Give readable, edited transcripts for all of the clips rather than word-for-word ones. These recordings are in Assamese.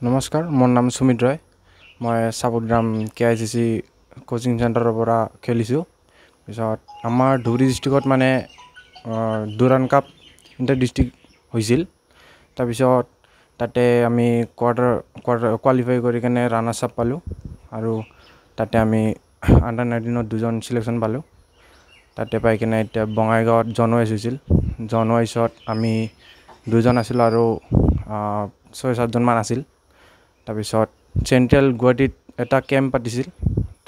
নমস্কাৰ, মোৰ নাম সুমিত ৰয়। মই চাপগ্ৰাম KICC কোচিং চেণ্টাৰৰ পৰা খেলিছোঁ। পিছত আমাৰ ধুবুৰী ডিষ্ট্ৰিক্টত মানে দুৰাণ কাপ ইণ্টাৰ ডিষ্ট্ৰিক্ট হৈছিল। তাৰপিছত তাতে আমি কোৱাৰ্টাৰ কোৱালিফাই কৰি কিনে ৰানাৰ্ছ আপ পালোঁ আৰু তাতে আমি আণ্ডাৰ 19ত দুজন চিলেকশ্যন পালোঁ। তাতে পাই কিনে এতিয়া বঙাইগাঁৱত জনোৱাইছ হৈছিল। জনোৱাইছত আমি দুজন আছিলোঁ আৰু 6-7জনমান আছিল। তাৰপিছত চেণ্ট্ৰেল গুৱাহাটীত এটা কেম্প পাতিছিল।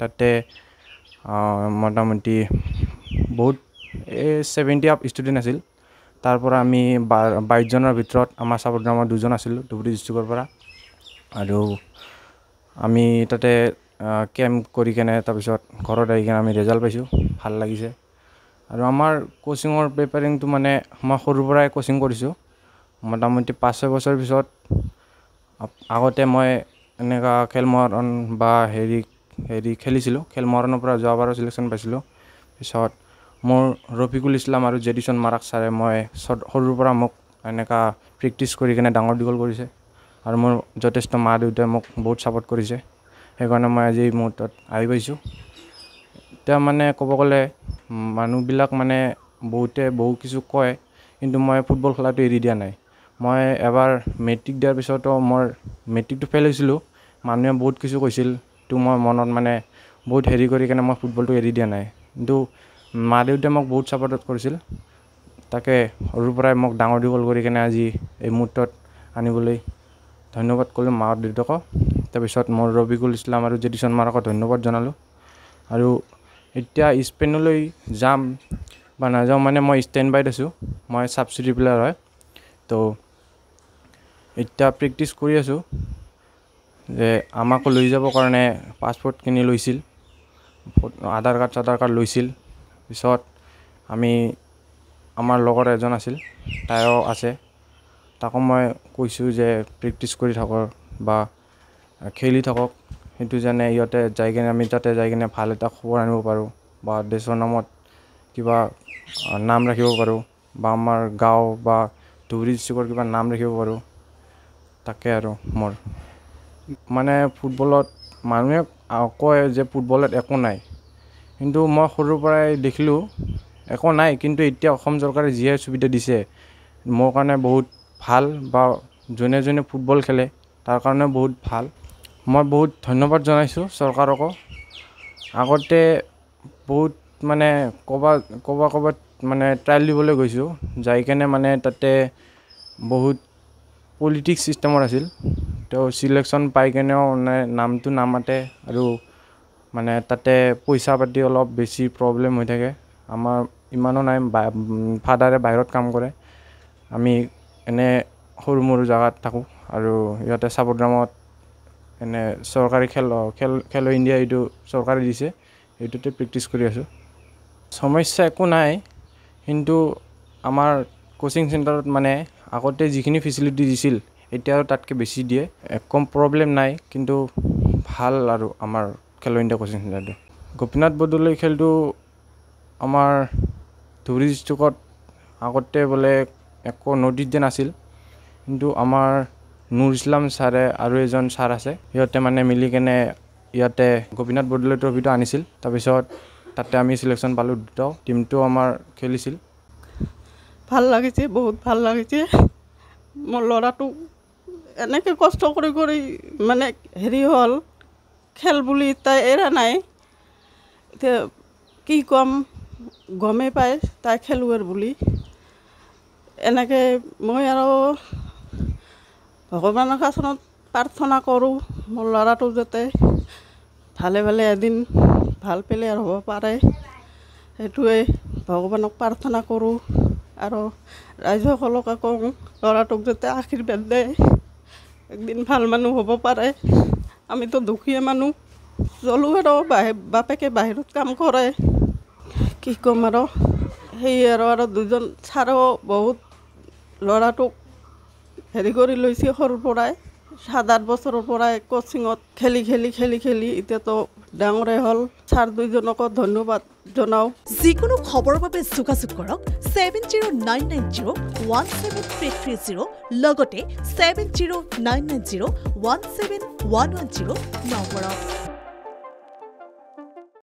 তাতে মোটামুটি বহুত 70 আপ ষ্টুডেণ্ট আছিল। তাৰ পৰা আমি 22জনৰ ভিতৰত আমাৰ চাপগ্ৰামৰ 2জন আছিলোঁ ধুবুৰী ডিষ্ট্ৰিক্টৰ পৰা। আৰু আমি তাতে কেম্প কৰি কেনে তাৰপিছত ঘৰত আহি কিনে আমি ৰিজাল্ট পাইছোঁ, ভাল লাগিছে। আৰু আমাৰ কোচিঙৰ প্ৰিপেয়াৰিংটো মানে মই সৰুৰ পৰাই কোচিং কৰিছোঁ। মোটামুটি 5-6 বছৰ পিছত আগতে মই এনেকুৱা খেল মহাৰণ বা হেৰি খেলিছিলোঁ। খেল মহাৰণৰ পৰা যোৱাবাৰো চিলেকশ্যন পাইছিলোঁ। পিছত মোৰ ৰফিকুল ইছলাম আৰু জেডিছন মাৰাক ছাৰে মই সৰুৰ পৰা মোক এনেকুৱা প্ৰেক্টিছ কৰি কিনে ডাঙৰ দীঘল কৰিছে আৰু মোৰ যথেষ্ট মা দেউতাই মোক বহুত ছাপোৰ্ট কৰিছে। সেইকাৰণে মই আজি এই মুহূৰ্তত আহি পাইছোঁ। এতিয়া মানে ক'ব গ'লে মানুহবিলাক মানে বহু কিছু কয়, কিন্তু মই ফুটবল খেলাটো এৰি দিয়া নাই। মই এবাৰ মেট্ৰিক দিয়াৰ পিছতো মোৰ মেট্ৰিকটো ফেইল হৈছিলোঁ। মানুহে বহুত কিছু কৈছিল, তো মই মনত মানে বহুত হেৰি কৰি কিনে মই ফুটবলটো এৰি দিয়া নাই। কিন্তু মা দেউতাই মোক বহুত ছাপোৰ্ট কৰিছিল। তাকে সৰুৰ পৰাই মোক ডাঙৰ দীঘল কৰি কিনে আজি এই মুহূৰ্তত আনিবলৈ ধন্যবাদ ক'লোঁ মা দেউতাকক। তাৰপিছত মোৰ ৰফিকুল ইছলাম আৰু জেডিছন মাৰাকক ধন্যবাদ জনালোঁ। আৰু এতিয়া স্পেইনলৈ যাম বা নাযাওঁ মানে মই ষ্টেণ্ড বাইত আছোঁ। মই ছাবচিডি প্লেয়াৰ হয়। তো এতিয়া প্ৰেক্টিছ কৰি আছোঁ যে আমাকো লৈ যাবৰ কাৰণে পাছপৰ্টখিনি লৈছিল, আধাৰ কাৰ্ড লৈছিল। পিছত আমাৰ লগৰ এজন আছিল, তাইও আছে। তাকো মই কৈছোঁ যে প্ৰেক্টিছ কৰি থাকক বা খেলি থাকক, সেইটো যেনে সিহঁতে যাই কিনে আমি তাতে যাই কিনে ভাল এটা খবৰ আনিব পাৰোঁ বা দেশৰ নামত কিবা নাম ৰাখিব পাৰোঁ বা আমাৰ গাঁও বা ধুবুৰী ডিষ্ট্ৰিক্টৰ কিবা নাম ৰাখিব পাৰোঁ। তাকে আৰু মোৰ মানে ফুটবলত মানুহে কয় যে ফুটবলত একো নাই, কিন্তু মই সৰুৰ পৰাই দেখিলোঁ একো নাই। কিন্তু এতিয়া অসম চৰকাৰে যিহে সুবিধা দিছে মোৰ কাৰণে বহুত ভাল, বা যোনে যোনে ফুটবল খেলে তাৰ কাৰণে বহুত ভাল। মই বহুত ধন্যবাদ জনাইছোঁ চৰকাৰকো। আগতে বহুত মানে ক'ৰবাত মানে ট্ৰায়েল দিবলৈ গৈছোঁ, যাই কেনে মানে তাতে বহুত পলিটিক্স ছিষ্টেমৰ আছিল। তো চিলেকশ্যন পাই কেনেও মানে নামটো নামাতে আৰু মানে তাতে পইচা পাতি অলপ বেছি প্ৰব্লেম হৈ থাকে। আমাৰ ইমানো নাই, ফাদাৰে বাহিৰত কাম কৰে, আমি এনে সৰু মৰু জেগাত থাকোঁ। আৰু ইয়াতে চাপগ্ৰামত এনে চৰকাৰী খেল ইণ্ডিয়া এইটো চৰকাৰে দিছে, এইটোতে প্ৰেক্টিছ কৰি আছোঁ। সমস্যা একো নাই, কিন্তু আমাৰ কোচিং চেণ্টাৰত মানে আগতে যিখিনি ফেচিলিটি দিছিল এতিয়া আৰু তাতকৈ বেছি দিয়ে। একো প্ৰব্লেম নাই, কিন্তু ভাল আৰু আমাৰ খেলো ইণ্ডিয়া কোচিং চেণ্টাৰটো। গোপীনাথ বৰদলৈ খেলটো আমাৰ ধুবুৰী ডিষ্ট্ৰিক্টত আগতে বোলে একো নটিচ দিয়া নাছিল, কিন্তু আমাৰ নুৰ ইছলাম ছাৰে আৰু এজন ছাৰ আছে, সিহঁতে মানে মিলি কেনে ইয়াতে গোপীনাথ বৰদলৈ ট্ৰফিটো আনিছিল। তাৰপিছত তাতে আমি চিলেকশ্যন পালোঁ, দুটাও টিমটো আমাৰ খেলিছিল। ভাল লাগিছে, বহুত ভাল লাগিছে। মোৰ ল'ৰাটো এনেকৈ কষ্ট কৰি মানে হেৰি হ'ল, খেল বুলি তাই এৰা নাই। এতিয়া কি ক'ম, গমেই পায় তাই খেলুৱৈৰ বুলি। এনেকৈ মই আৰু ভগৱানৰ কাষত প্ৰাৰ্থনা কৰোঁ মোৰ ল'ৰাটো যাতে ভালে ভালে এদিন ভাল প্লেয়াৰ হ'ব পাৰে, সেইটোৱে ভগৱানক প্ৰাৰ্থনা কৰোঁ। আৰু ৰাইজসকলকে কওঁ ল'ৰাটোক যাতে আশীৰ্বাদ দিয়ে, একদিন ভাল মানুহ হ'ব পাৰে। আমিতো দুখীয়া মানুহ, চলোঁ আৰু বাপেকে বাহিৰত কাম কৰে, কি ক'ম আৰু সেই আৰু দুজন ছাৰেও বহুত ল'ৰাটোক হেৰি কৰি লৈছে সৰুৰ পৰাই, 7-8 বছৰৰ পৰাই কোচিঙত খেলি এতিয়াতো ডাঙৰে হ'ল ছাৰ দুইজনকো ধন্যবাদ জনাওঁ যিকোনো খবৰৰ বাবে যোগাযোগ কৰক 7099017330 লগতে 7099017110 নম্বৰত